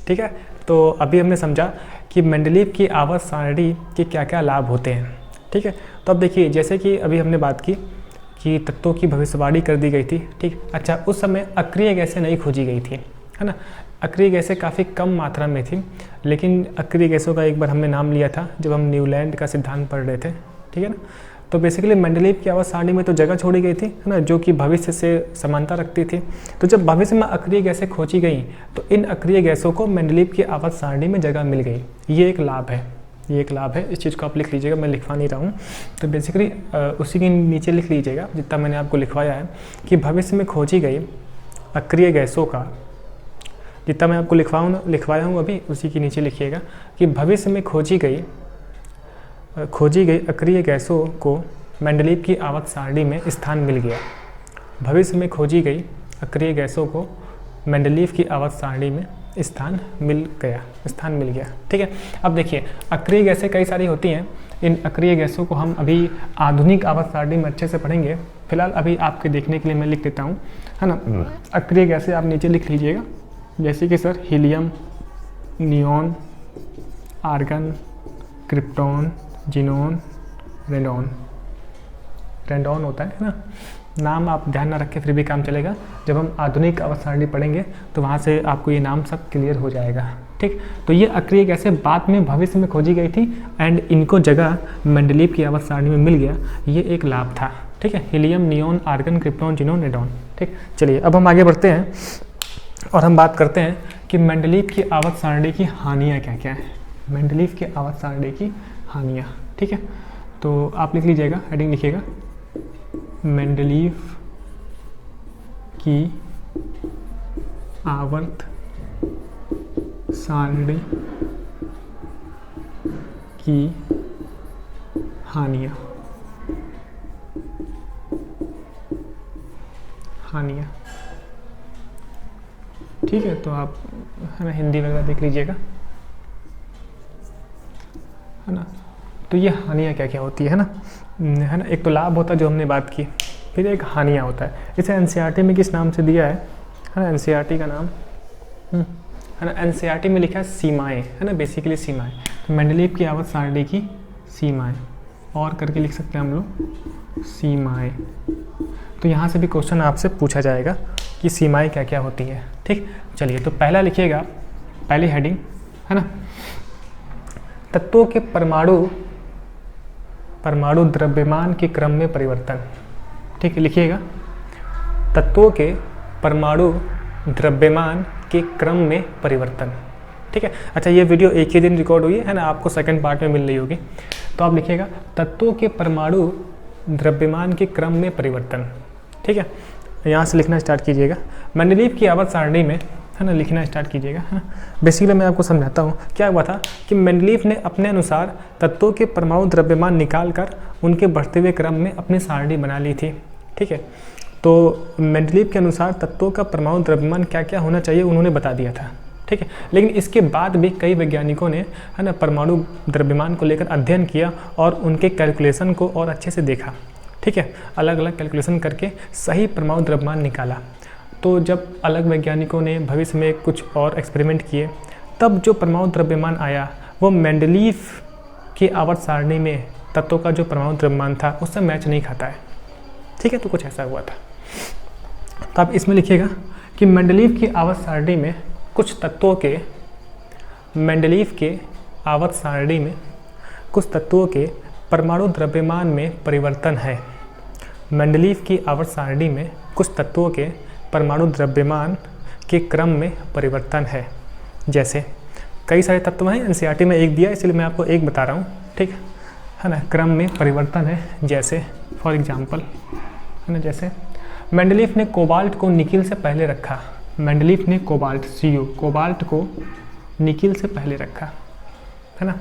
ठीक है। तो अभी हमने समझा कि मेंडलीव की आवर्त सारणी के क्या क्या लाभ होते हैं, ठीक है। तो अब देखिए, जैसे कि अभी हमने बात की कि तत्वों की भविष्यवाणी कर दी गई थी, ठीक। अच्छा, उस समय अक्रिय गैसें नहीं खोजी गई थी, है ना। अक्रिय गैसें काफ़ी कम मात्रा में थी, लेकिन अक्रिय गैसों का एक बार हमने नाम लिया था जब हम न्यूलैंड का सिद्धांत पढ़ रहे थे, ठीक है ना। तो बेसिकली मेंडलीव की आवर्त सारणी में तो जगह छोड़ी गई थी, है ना, जो कि भविष्य से समानता रखती थी। तो जब भविष्य में अक्रिय गैसें खोजी गई तो इन अक्रिय गैसों को मेंडलीव की आवर्त सारणी में जगह मिल गई। ये एक लाभ है, ये एक लाभ है। इस चीज़ को आप लिख लीजिएगा, मैं लिखवा नहीं रहा हूँ। तो बेसिकली उसी के नीचे लिख लीजिएगा जितना मैंने आपको लिखवाया है कि भविष्य में खोजी गई अक्रिय गैसों का, जितना मैं आपको लिखवाया हूँ अभी, उसी के नीचे लिखिएगा कि भविष्य में खोजी गई अक्रिय गैसों को मेंडलीव की आवर्त सारणी में स्थान मिल गया। भविष्य में खोजी गई अक्रिय गैसों को मेंडलीव की आवर्त सारणी में स्थान मिल गया, ठीक है। अब देखिए, अक्रिय गैसें कई सारी होती हैं। इन अक्रिय गैसों को हम अभी आधुनिक आवर्त सारणी में अच्छे से पढ़ेंगे। फिलहाल अभी आपके देखने के लिए मैं लिख देता हूँ, है ना। अक्रिय गैसें आप नीचे लिख लीजिएगा, जैसे कि sir helium, neon, argon, krypton, xenon, radon होता है ना। नाम आप ध्यान ना रखें फिर भी काम चलेगा। जब हम आधुनिक आवर्त सारणी पढ़ेंगे तो वहाँ से आपको ये नाम सब क्लियर हो जाएगा, ठीक। तो ये अक्रिय गैसें बाद में भविष्य में खोजी गई थी एंड इनको जगह मेंडलीव की आवर्त सारणी में मिल गया। ये एक लाभ था, ठीक है। Helium, neon, argon, krypton, xenon, radon, ठीक। चलिए अब हम आगे बढ़ते हैं और हम बात करते हैं कि मेंडलीव की आवर्त सारणी की हानियाँ क्या क्या हैं। मेंडलीव की आवर्त सारणी की हानियाँ, ठीक है। तो आप लिख लीजिएगा, हेडिंग लिखिएगा, मेंडलीव की आवर्त सारणी की हानियाँ। ठीक है। तो आप, है ना, हिंदी वगैरह देख लीजिएगा, है ना। तो ये हानियाँ क्या क्या होती है ना, एक तो लाभ होता है जो हमने बात की, फिर एक हानियाँ होता है। इसे एनसीईआरटी में किस नाम से दिया है ना, एनसीईआरटी का नाम, है ना, एनसीईआरटी में लिखा है सीमाएं, है ना, बेसिकली सीमाएं। तो मेंडलीव की आवर्त सारणी की सीमाएं और करके लिख सकते हैं हम लोग, सीमाएं। तो यहाँ से भी क्वेश्चन आपसे पूछा जाएगा कि सीमाएं क्या क्या होती है, ठीक। चलिए, तो पहला लिखिएगा, पहली हेडिंग, है ना, तत्वों के परमाणु द्रव्यमान के क्रम में परिवर्तन, ठीक है। लिखिएगा, तत्वों के परमाणु द्रव्यमान के क्रम में परिवर्तन, ठीक है। अच्छा, ये वीडियो एक ही दिन रिकॉर्ड हुई है ना, आपको सेकंड पार्ट में मिल रही होगी। तो आप लिखिएगा, तत्वों के परमाणु द्रव्यमान के क्रम में परिवर्तन, ठीक है। यहाँ से लिखना स्टार्ट कीजिएगा। मेंडलीव की आवर्त सारणी में, है ना, लिखना स्टार्ट कीजिएगा, है ना। बेसिकली मैं आपको समझाता हूँ क्या हुआ था कि मेंडलीव ने अपने अनुसार तत्वों के परमाणु द्रव्यमान निकाल कर उनके बढ़ते हुए क्रम में अपनी सारणी बना ली थी, ठीक है। तो मेंडलीव के अनुसार तत्वों का परमाणु द्रव्यमान क्या क्या होना चाहिए उन्होंने बता दिया था, ठीक है। लेकिन इसके बाद भी कई वैज्ञानिकों ने, है ना, परमाणु द्रव्यमान को लेकर अध्ययन किया और उनके कैलकुलेशन को और अच्छे से देखा, ठीक है। अलग अलग कैलकुलेशन करके सही परमाणु द्रव्यमान निकाला। तो जब अलग वैज्ञानिकों ने भविष्य में कुछ और एक्सपेरिमेंट किए, तब जो परमाणु द्रव्यमान आया वो मेंडलीव की आवर्त सारणी में तत्वों का जो परमाणु द्रव्यमान था उससे मैच नहीं खाता है, ठीक है। तो कुछ ऐसा हुआ था। तो आप इसमें लिखिएगा कि मेंडलीव की आवर्त सारणी में कुछ तत्वों के, मेंडलीव के आवर्त सारणी में कुछ तत्वों के परमाणु द्रव्यमान में परिवर्तन है। मेंडलीव की आवर्त सारणी में कुछ तत्वों के परमाणु द्रव्यमान के क्रम में परिवर्तन है। जैसे कई सारे तत्व हैं, एनसीईआरटी में एक दिया, इसलिए मैं आपको एक बता रहा हूँ, ठीक है ना। क्रम में परिवर्तन है, जैसे फॉर एग्जांपल, है ना, जैसे मेंडलीव ने कोबाल्ट को निकिल से पहले रखा। मेंडलीव ने कोबाल्ट, कोबाल्ट को निकिल से पहले रखा, है ना।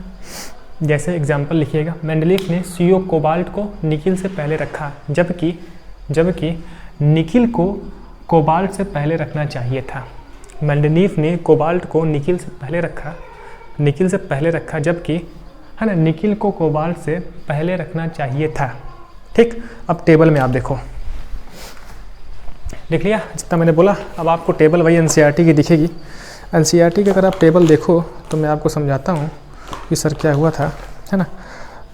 जैसे एग्जांपल लिखिएगा, मेंडलीव ने कोबाल्ट को निकिल से पहले रखा, जबकि निकिल को कोबाल्ट से पहले रखना चाहिए था। मेंडलीव ने कोबाल्ट को निकिल से पहले रखा, जबकि, है ना, निकिल को कोबाल्ट से पहले रखना चाहिए था, ठीक। अब टेबल में आप देखो, लिख लिया जितना मैंने बोला। अब आपको टेबल वही एनसीईआरटी की दिखेगी। एनसीईआरटी का अगर आप टेबल देखो तो मैं आपको समझाता हूँ कि सर क्या हुआ था, है ना।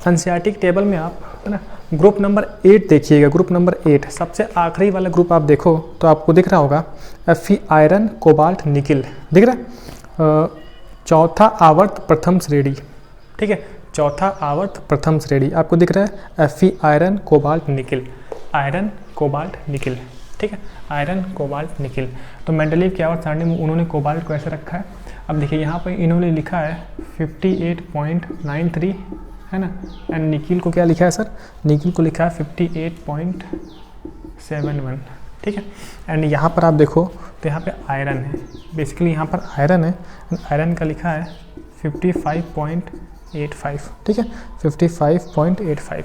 एनसीईआरटी के टेबल में आप, है ना, ग्रुप नंबर 8 देखिएगा। ग्रुप नंबर 8 सबसे आखिरी वाला ग्रुप आप देखो तो आपको दिख रहा होगा Fe आयरन कोबाल्ट निकिल, दिख रहा है। चौथा आवर्त प्रथम श्रेणी, ठीक है, चौथा आवर्त प्रथम श्रेणी आपको दिख रहा है Fe iron cobalt nickel, iron cobalt nickel, ठीक है, आयरन कोबाल्ट निकिल। तो मेंडलीव की आवर्त सारणी में उन्होंने कोबाल्ट को ऐसे रखा है। अब देखिए यहाँ पर इन्होंने लिखा है 58.93, है ना, एंड निकिल को क्या लिखा है सर, निकिल को लिखा है 58.71, ठीक है। एंड यहाँ पर आप देखो तो यहाँ पे आयरन है, बेसिकली यहाँ पर आयरन है, आयरन का लिखा है 55.85, ठीक है, 55.85।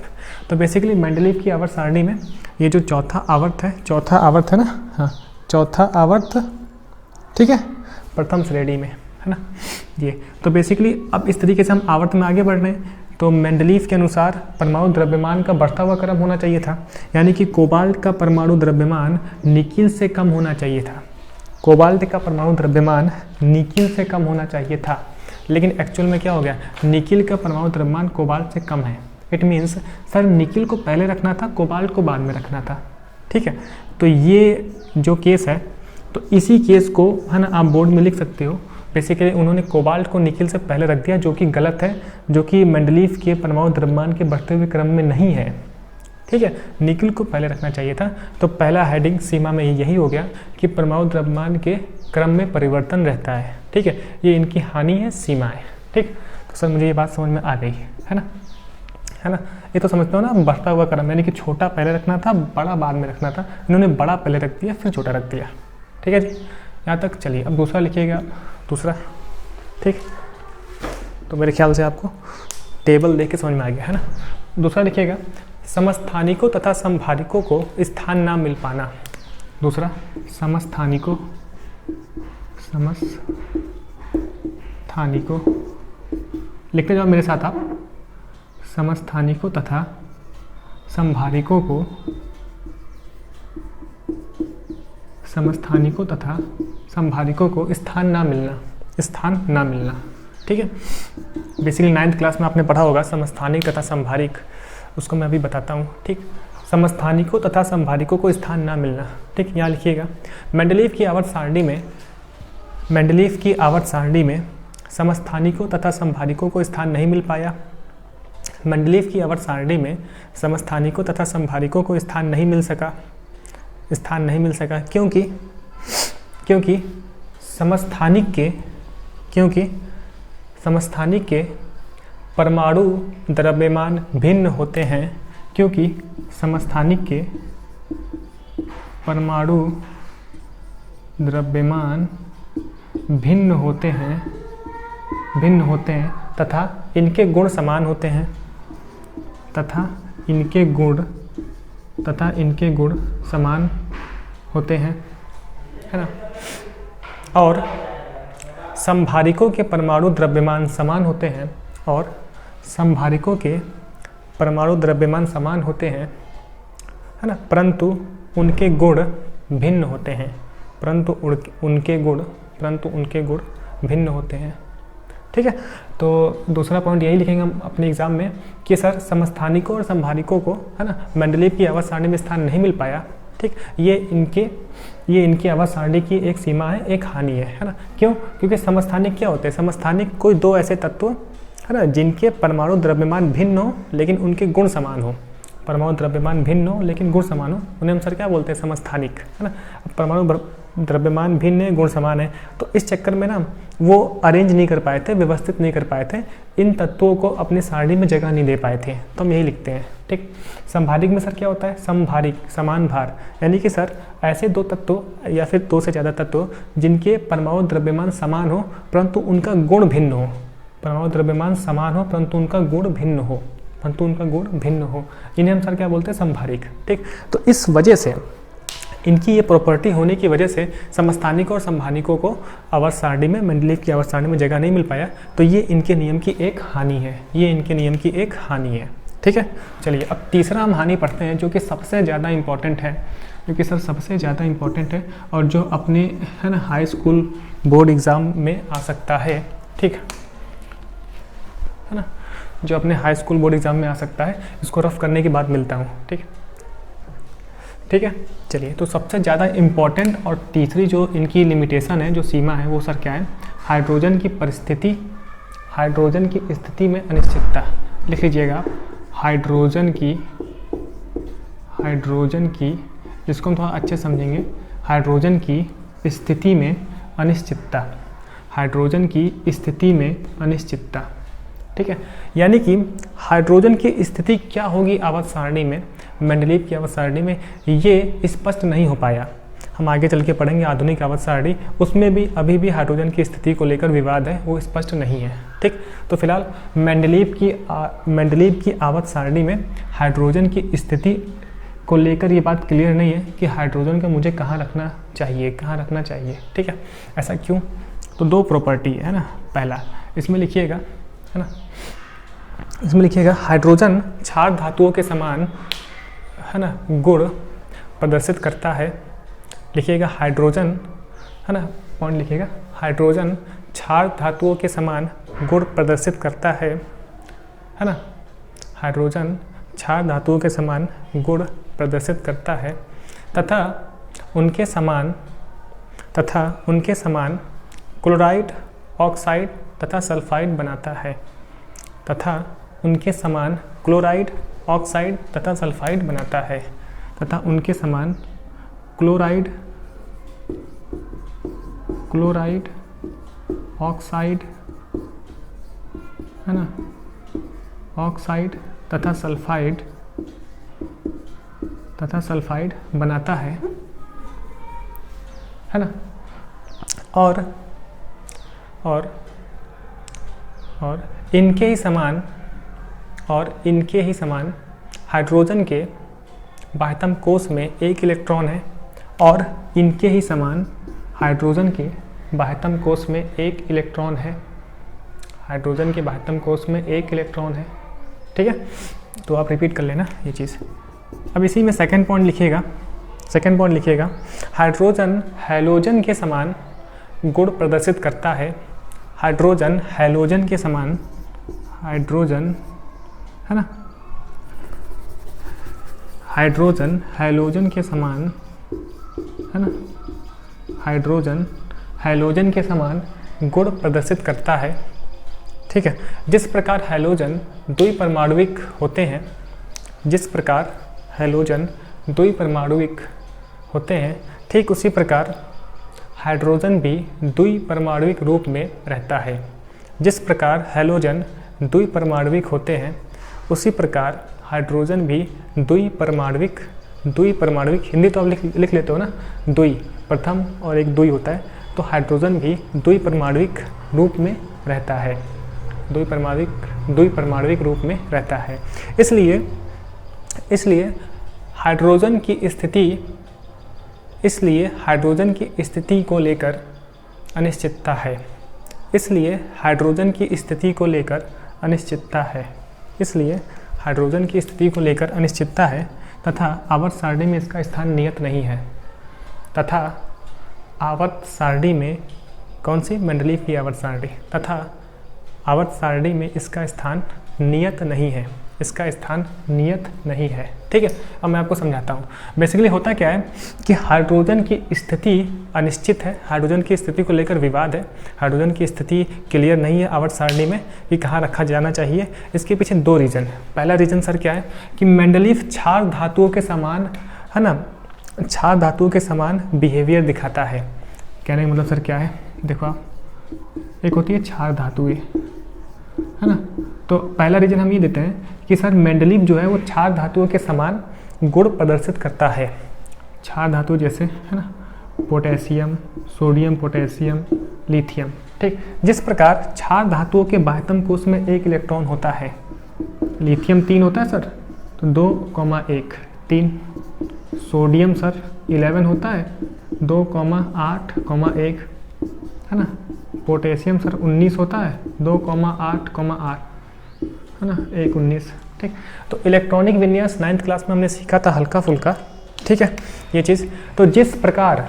तो बेसिकली मेंडलीव की आवर्त सारणी में ये जो चौथा आवर्त है, चौथा आवर्त है ना, हाँ चौथा आवर्त, ठीक है, प्रथम श्रेणी में, है ना ये। तो बेसिकली अब इस तरीके से हम आवर्त में आगे बढ़ रहे हैं। तो मेंडलीव के अनुसार परमाणु द्रव्यमान का बढ़ता हुआ क्रम होना चाहिए था, यानी कि कोबाल्ट का परमाणु द्रव्यमान निकिल से कम होना चाहिए था। कोबाल्ट का परमाणु द्रव्यमान निकिल से कम होना चाहिए था, लेकिन एक्चुअल में क्या हो गया, निकिल का परमाणु द्रव्यमान कोबाल्ट से कम है। इट मीन्स सर निकिल को पहले रखना था, कोबाल्ट को बाद में रखना था, ठीक है। तो ये जो केस है, तो इसी केस को, है ना, आप बोर्ड में लिख सकते हो। बेसिकली उन्होंने कोबाल्ट को निकिल से पहले रख दिया, जो कि गलत है, जो कि मेंडलीव के परमाणु द्रव्यमान के बढ़ते हुए क्रम में नहीं है, ठीक है। निकिल को पहले रखना चाहिए था। तो पहला हेडिंग सीमा में यही हो गया कि परमाणु द्रव्यमान के क्रम में परिवर्तन रहता है, ठीक है, ये इनकी हानि है, सीमा है, ठीक। तो सर मुझे ये बात समझ में आ गई, है ना, है ना। ये तो समझते हो ना, बढ़ता हुआ क्रम, यानी कि छोटा पहले रखना था, बड़ा बाद में रखना था, इन्होंने बड़ा पहले रख दिया फिर छोटा रख दिया, ठीक है जी, यहाँ तक। चलिए अब दूसरा लिखिएगा, दूसरा, ठीक। तो मेरे ख्याल से आपको टेबल देख के समझ में आ गया, है ना। दूसरा लिखिएगा, समस्थानिकों तथा समभारिकों को स्थान ना मिल पाना। दूसरा, समस्थानिकों लिखते जाओ मेरे साथ आप, समस्थानिकों तथा समभारिकों को, समस्थानिकों तथा समभारिकों को स्थान ना मिलना, ठीक है। बेसिकली 9th क्लास में आपने पढ़ा होगा समस्थानिक तथा समभारिक, उसको मैं अभी बताता हूँ, ठीक। समस्थानिकों तथा समभारिकों को स्थान ना मिलना, ठीक। यहाँ लिखिएगा, मेंडलीव की आवर्त सारणी में समस्थानिकों तथा समभारिकों को स्थान नहीं मिल पाया। मेंडलीव की आवर्त सारणी में समस्थानिकों तथा समभारिकों को स्थान नहीं मिल सका, क्योंकि समस्थानिक के परमाणु द्रव्यमान भिन्न होते हैं, क्योंकि समस्थानिक के परमाणु द्रव्यमान भिन्न होते हैं तथा इनके गुण समान होते हैं, है ना। और समभारिकों के परमाणु द्रव्यमान समान होते हैं, है ना, परंतु उनके गुण भिन्न होते हैं, ठीक है। तो दूसरा पॉइंट यही लिखेंगे हम अपने एग्जाम में कि सर समस्थानिकों और समभारिकों को, है ना, मेंडलीव की आवर्त सारणी में स्थान नहीं मिल पाया, ठीक। ये इनकी आवर्त सारणी की एक सीमा है, एक हानि है ना। क्यों? क्योंकि समस्थानिक क्या होते हैं, समस्थानिक कोई दो ऐसे तत्व, है ना, जिनके परमाणु द्रव्यमान भिन्न हो लेकिन उनके गुण समान हो, परमाणु द्रव्यमान भिन्न हो लेकिन गुण समान हो, उन्हें हम सर क्या बोलते हैं, समस्थानिक, है ना। परमाणु द्रव्यमान भिन्न है, गुण समान है, तो इस चक्कर में ना वो अरेंज नहीं कर पाए थे, व्यवस्थित नहीं कर पाए थे, इन तत्वों को अपनी सारणी में जगह नहीं दे पाए थे, तो हम यही लिखते हैं, ठीक। समभारिक में सर क्या होता है, समभारिक, समान भार, यानी कि सर ऐसे दो तत्व या फिर दो से ज़्यादा तत्व जिनके परमाणु द्रव्यमान समान हो परंतु उनका गुण भिन्न हो, परमाणु द्रव्यमान समान हो परंतु उनका गुण भिन्न हो, इन्हें हम सर क्या बोलते हैं, समभारिक, ठीक। तो इस वजह से, इनकी ये प्रॉपर्टी होने की वजह से समस्थानिकों और समभारिकों को आवर्त सारणी में, मेंडलीव की आवर्त सारणी में जगह नहीं मिल पाया, तो ये इनके नियम की एक हानि है, ठीक है। चलिए अब तीसरा हम हानि पढ़ते हैं, जो कि सबसे ज़्यादा इम्पॉर्टेंट है, जो कि सर सबसे ज़्यादा इम्पॉर्टेंट है और जो अपने है ना हाई स्कूल बोर्ड एग्ज़ाम में आ सकता है। ठीक है ना, जो अपने हाई स्कूल बोर्ड एग्ज़ाम में आ सकता है। इसको रफ करने के बाद मिलता हूँ। ठीक है, ठीक है। चलिए तो सबसे ज़्यादा इम्पॉर्टेंट और तीसरी जो इनकी लिमिटेशन है, जो सीमा है, वो सर क्या है? हाइड्रोजन की परिस्थिति, हाइड्रोजन की स्थिति में अनिश्चितता। लिख लीजिएगा आप, हाइड्रोजन की, जिसको हम थोड़ा अच्छे समझेंगे, हाइड्रोजन की स्थिति में अनिश्चितता, हाइड्रोजन की स्थिति में अनिश्चितता। ठीक है, यानी कि हाइड्रोजन की स्थिति क्या होगी आवर्त सारणी में, मेंडलीव की आवर्त सारणी में, ये स्पष्ट नहीं हो पाया। हम आगे चल के पढ़ेंगे आधुनिक आवर्त सारणी, उसमें भी अभी भी हाइड्रोजन की स्थिति को लेकर विवाद है, वो स्पष्ट नहीं है। ठीक, तो फिलहाल मेंडलीव की आवर्त सारणी में हाइड्रोजन की स्थिति को लेकर ये बात क्लियर नहीं है कि हाइड्रोजन का मुझे कहाँ रखना चाहिए, ठीक है। ऐसा क्यों? तो दो प्रॉपर्टी है ना। पहला इसमें लिखिएगा, है ना, इसमें लिखिएगा हाइड्रोजन क्षार धातुओं के समान, है ना, गुण प्रदर्शित करता है। लिखिएगा हाइड्रोजन, है ना, पॉइंट लिखिएगा, हाइड्रोजन क्षार धातुओं के समान गुण प्रदर्शित करता है ना। हाइड्रोजन क्षार धातुओं के समान गुण प्रदर्शित करता है तथा उनके समान क्लोराइड, ऑक्साइड तथा सल्फाइड बनाता है, तथा उनके समान क्लोराइड, ऑक्साइड तथा सल्फाइड बनाता है, तथा उनके समान क्लोराइड, ऑक्साइड, है ना, ऑक्साइड तथा सल्फाइड बनाता है ना। और इनके ही समान हाइड्रोजन के बाह्यतम कोश में एक इलेक्ट्रॉन है, और इनके ही समान हाइड्रोजन के बाह्यतम कोश में एक इलेक्ट्रॉन है, हाइड्रोजन के बाह्यतम कोश में एक इलेक्ट्रॉन है। ठीक है, तो आप रिपीट कर लेना ये चीज़। अब इसी में सेकंड पॉइंट लिखिएगा, हाइड्रोजन हैलोजन के समान गुण प्रदर्शित करता है। हाइड्रोजन हैलोजन के समान, हाइड्रोजन, है ना, हाइड्रोजन हैलोजन के समान, है ना, हाइड्रोजन हैलोजन के समान गुण प्रदर्शित करता है। ठीक है, जिस प्रकार हैलोजन द्विपरमाणुविक होते हैं, जिस प्रकार हैलोजन द्विपरमाणुविक होते हैं, ठीक उसी प्रकार हाइड्रोजन भी द्विपरमाणुविक रूप में रहता है। जिस प्रकार हैलोजन द्विपरमाणुविक होते हैं, उसी प्रकार हाइड्रोजन भी द्विपरमाणुविक, हिंदी तो आप लिख लेते हो ना, द्वि प्रथम और एक द्वि होता है, तो हाइड्रोजन भी द्विपरमाणुविक रूप में रहता है, द्विपरमाणुविक रूप में रहता है। इसलिए हाइड्रोजन की स्थिति को लेकर अनिश्चितता है। इसलिए हाइड्रोजन की स्थिति को लेकर अनिश्चितता है, तथा आवर्त सारणी में इसका स्थान नियत नहीं है। तथा आवर्त सारणी में कौन सी? मेंडलीव की आवर्त सारणी। तथा आवर्त सारणी में इसका स्थान नियत नहीं है, ठीक है, अब मैं आपको समझाता हूँ। बेसिकली होता क्या है कि हाइड्रोजन की स्थिति अनिश्चित है, हाइड्रोजन की स्थिति को लेकर विवाद है, हाइड्रोजन की स्थिति क्लियर नहीं है आवर्त सारणी में कि कहाँ रखा जाना चाहिए। इसके पीछे दो रीज़न है। पहला रीज़न सर क्या है कि मेंडलीव क्षार धातुओं के समान, है ना, क्षार धातुओं के समान बिहेवियर दिखाता है। कहने का मतलब सर क्या है, देखो आप, एक होती है क्षार धातुएं, है ना, तो पहला रीजन हम ये देते हैं कि सर मेंडलीव जो है वो क्षार धातुओं के समान गुण प्रदर्शित करता है। क्षार धातु जैसे, है ना, पोटेशियम, सोडियम, पोटेशियम, लिथियम। ठीक, जिस प्रकार क्षार धातुओं के बाह्यतम कोश में एक इलेक्ट्रॉन होता है, लिथियम 3 होता है सर, तो 2,1, 3। सोडियम सर 11 होता है, 2,8,1, है ना। पोटेशियम सर 19 होता है, 2,8,8, है ना, 1,19। ठीक। तो इलेक्ट्रॉनिक विन्यास 9th क्लास में हमने सीखा था हल्का फुल्का, ठीक है ये चीज़। तो जिस प्रकार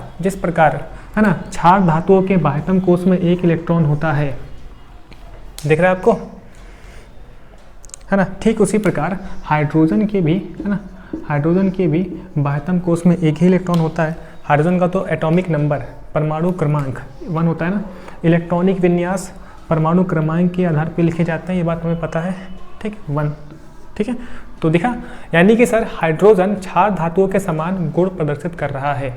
है ना क्षार धातुओं के बाह्यतम कोश में एक इलेक्ट्रॉन होता है, दिख रहा है आपको, है ना, ठीक उसी प्रकार हाइड्रोजन के भी, है ना, हाइड्रोजन के भी बाह्यतम कोश में एक ही इलेक्ट्रॉन होता है। हाइड्रोजन का तो एटॉमिक नंबर, परमाणु क्रमांक 1 होता है ना। इलेक्ट्रॉनिक विन्यास परमाणु क्रमांक के आधार पर लिखे जाते हैं, ये बात हमें पता है, ठीक, 1, ठीक है। तो दिखा, यानी कि सर हाइड्रोजन क्षार धातुओं के समान गुण प्रदर्शित कर रहा है।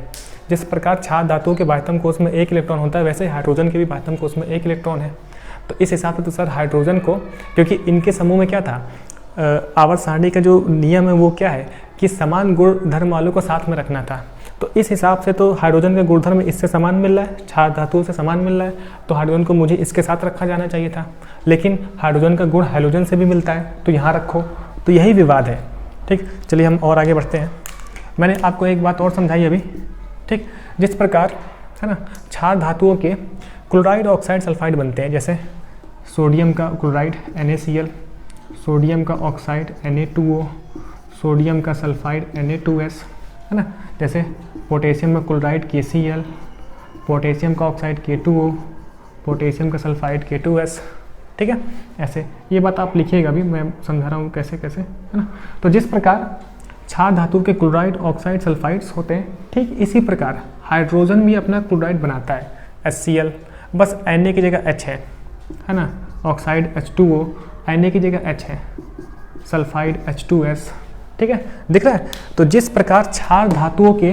जिस प्रकार क्षार धातुओं के बाह्यतम कोश में एक इलेक्ट्रॉन होता है, वैसे हाइड्रोजन के भी बाह्यतम कोश में एक इलेक्ट्रॉन है। तो इस हिसाब से तो सर हाइड्रोजन को, क्योंकि इनके समूह में क्या था, आवर्त सारणी का जो नियम है वो क्या है कि समान गुणधर्म वालों को साथ में रखना था। तो इस हिसाब से तो हाइड्रोजन का गुणधर्म इससे समान मिल रहा है, क्षार धातुओं से समान मिल रहा है, तो हाइड्रोजन को मुझे इसके साथ रखा जाना चाहिए था। लेकिन हाइड्रोजन का गुण हैलोजन से भी मिलता है, तो यहाँ रखो, तो यही विवाद है, ठीक। चलिए हम और आगे बढ़ते हैं। मैंने आपको एक बात और समझाई अभी, ठीक। जिस प्रकार, है ना, क्षार धातुओं के क्लोराइड ऑक्साइड सल्फाइड बनते हैं, जैसे सोडियम का क्लोराइड NaCl, सोडियम का ऑक्साइड Na2O, सोडियम का सल्फाइड Na2S, है ना। जैसे पोटेशियम का क्लोराइड KCl, पोटेशियम का ऑक्साइड K2O, पोटेशियम का सल्फाइड K2S, ठीक है। ऐसे ये बात आप लिखिएगा भी, मैं समझा रहा हूँ कैसे कैसे, है ना। तो जिस प्रकार क्षार धातु के क्लोराइड ऑक्साइड सल्फाइड्स होते हैं, ठीक इसी प्रकार हाइड्रोजन भी अपना क्लोराइड बनाता है HCl, बस Na की जगह H है ना, ऑक्साइड H2O, Na की जगह H है, सल्फाइड H2S, ठीक है, दिख रहा है। तो जिस प्रकार क्षार धातुओं के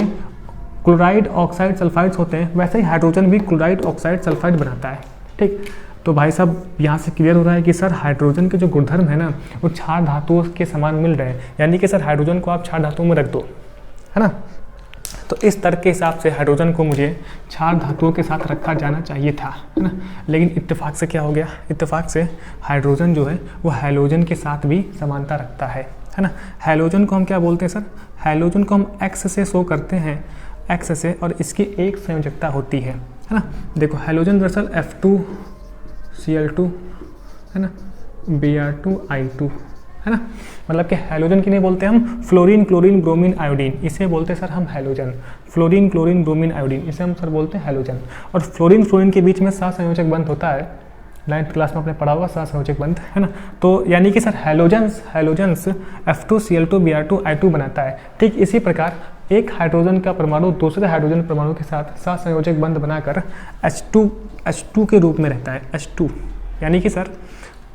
क्लोराइड ऑक्साइड सल्फाइड्स होते हैं, वैसे ही हाइड्रोजन भी क्लोराइड ऑक्साइड सल्फाइड बनाता है, ठीक। तो भाई साहब यहाँ से क्लियर हो रहा है कि सर हाइड्रोजन के जो गुणधर्म है ना, वो क्षार धातुओं के समान मिल रहे हैं, यानी कि सर हाइड्रोजन को आप क्षार धातुओं में रख दो, है ना। तो इस तर्क के हिसाब से हाइड्रोजन को मुझे क्षार धातुओं के साथ रखा जाना चाहिए था, है ना। लेकिन इत्तेफाक से क्या हो गया, इत्तेफाक से हाइड्रोजन जो है वो हैलोजन के साथ भी समानता रखता है ना। हैलोजन को हम क्या बोलते हैं सर, हैलोजन को हम X से शो करते हैं, X से, और इसकी एक संयोजकता होती है ना। देखो हैलोजन दरअसल F2Cl2, है ना, Br2I2, है ना। मतलब कि हैलोजन की नहीं बोलते हम फ्लोरीन क्लोरीन ब्रोमीन आयोडीन, इसे बोलते हैं सर हम halogen. Fluorine chlorine bromine iodine, इसे हम सर बोलते हैं हैलोजन। और फ्लोरीन फ्लोरीन के बीच में सहसंयोजक बंध होता है, 9th क्लास में आपने पढ़ा होगा सहसंयोजक बंध, है ना। तो यानी कि सर हैलोजन्स F2Cl2 Br2I2 बनाता है। ठीक इसी प्रकार एक हाइड्रोजन का परमाणु दूसरे हाइड्रोजन परमाणु के साथ सहसंयोजक बंध बनाकर H2 के रूप में रहता है, H2। यानी कि सर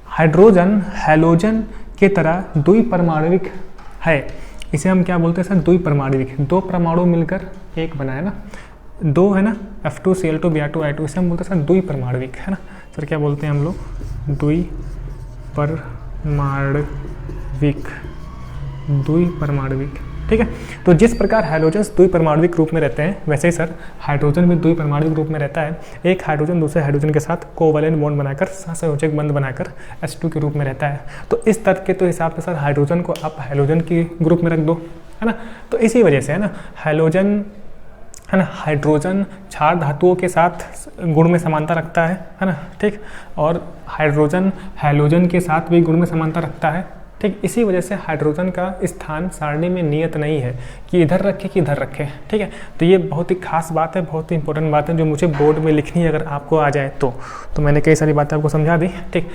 हाइड्रोजन हैलोजन के तरह द्विपरमाणविक है, इसे हम क्या बोलते हैं सर, द्विपरमाणविक। दो परमाणु मिलकर एक बनाए ना, दो है ना, F2Cl2 Br2I2, इसे हम बोलते हैं सर द्विपरमाणविक, है ना। सर क्या बोलते हैं हम लोग, द्विपरमाणविक, ठीक है। तो जिस प्रकार हाइड्रोजन द्विपरमाणविक रूप में रहते हैं, वैसे ही सर हाइड्रोजन भी द्विपरमाणविक रूप में रहता है। एक हाइड्रोजन दूसरे हाइड्रोजन के साथ कोवैलेंट बॉन्ड बनाकर सहसंयोजक बंध बनाकर H2 के रूप में रहता है। तो इस तर्क के तो हिसाब से सर हाइड्रोजन को आप हैलोजन के ग्रुप में रख दो, है ना। तो इसी वजह से है ना हैलोजन, है ना, हाइड्रोजन क्षार धातुओं के साथ गुण में समानता रखता है ना, ठीक। और हाइड्रोजन हैलोजन के साथ भी गुण में समानता रखता है, ठीक। इसी वजह से हाइड्रोजन का स्थान सारणी में नियत नहीं है कि इधर रखे कि इधर रखे, ठीक है। तो ये बहुत ही खास बात है, बहुत ही इंपॉर्टेंट बात है, जो मुझे बोर्ड में लिखनी है अगर आपको आ जाए तो मैंने कई सारी बातें आपको समझा दी, ठीक।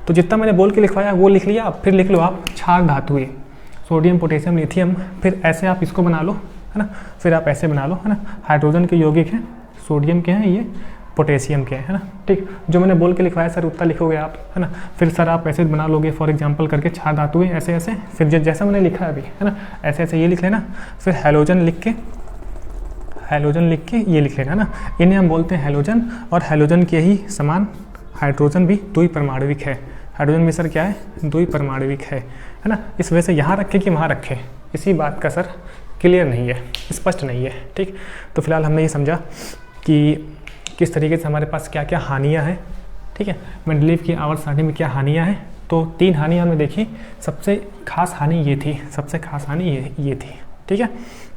तो जितना मैंने बोल के लिखवाया वो लिख लिया। अब फिर लिख लो आप क्षार धातुएं, सोडियम पोटेशियम लिथियम, फिर ऐसे आप इसको बना लो, है ना, फिर आप ऐसे बना लो, है ना। हाइड्रोजन के यौगिक हैं, सोडियम के हैं, ये पोटेशियम के हैं, है ना, ठीक। जो मैंने बोल के लिखवाया सर उतना लिखोगे आप, है ना। फिर सर आप ऐसे बना लोगे फॉर एग्जांपल करके क्षार धातुएं ऐसे ऐसे, फिर जैसा मैंने लिखा है अभी, है ना, ऐसे ऐसे ये लिख लेना। फिर हैलोजन लिख के ये लिख लेना, है ना। इन्हें हम बोलते हैं हैलोजन, और हैलोजन के ही समान हाइड्रोजन भी द्विपरमाणविक है। हाइड्रोजन भी सर क्या है, द्विपरमाणविक है ना। इस वजह से यहाँ रखे कि वहाँ रखे, इसी बात का सर क्लियर नहीं है, स्पष्ट नहीं है, ठीक। तो फिलहाल हमने ये समझा कि किस तरीके से हमारे पास क्या क्या हानियाँ हैं, ठीक है। मेंडलीव की आवर्त सारणी में क्या हानियाँ हैं, तो 3 हानियाँ हमने देखी। सबसे खास हानि ये थी, सबसे खास हानि ये थी, ठीक है,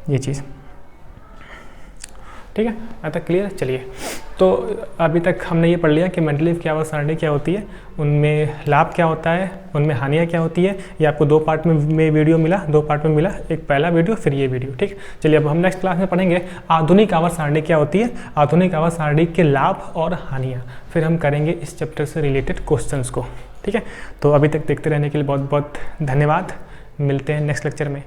ये चीज़, ठीक है, अब तक क्लियर। चलिए, तो अभी तक हमने ये पढ़ लिया कि मेंडलीव की आवर्त सारणी क्या होती है, उनमें लाभ क्या होता है, उनमें हानियाँ क्या होती है। ये आपको 2 पार्ट में वीडियो मिला, 2 पार्ट में मिला, एक पहला वीडियो फिर ये वीडियो। ठीक, चलिए अब हम नेक्स्ट क्लास में पढ़ेंगे आधुनिक आवर्त सारणी क्या होती है, आधुनिक आवर्त सारणी के लाभ और हानियाँ। फिर हम करेंगे इस चैप्टर से रिलेटेड क्वेश्चंस को। ठीक है, तो अभी तक देखते रहने के लिए बहुत बहुत धन्यवाद। मिलते हैं नेक्स्ट लेक्चर में।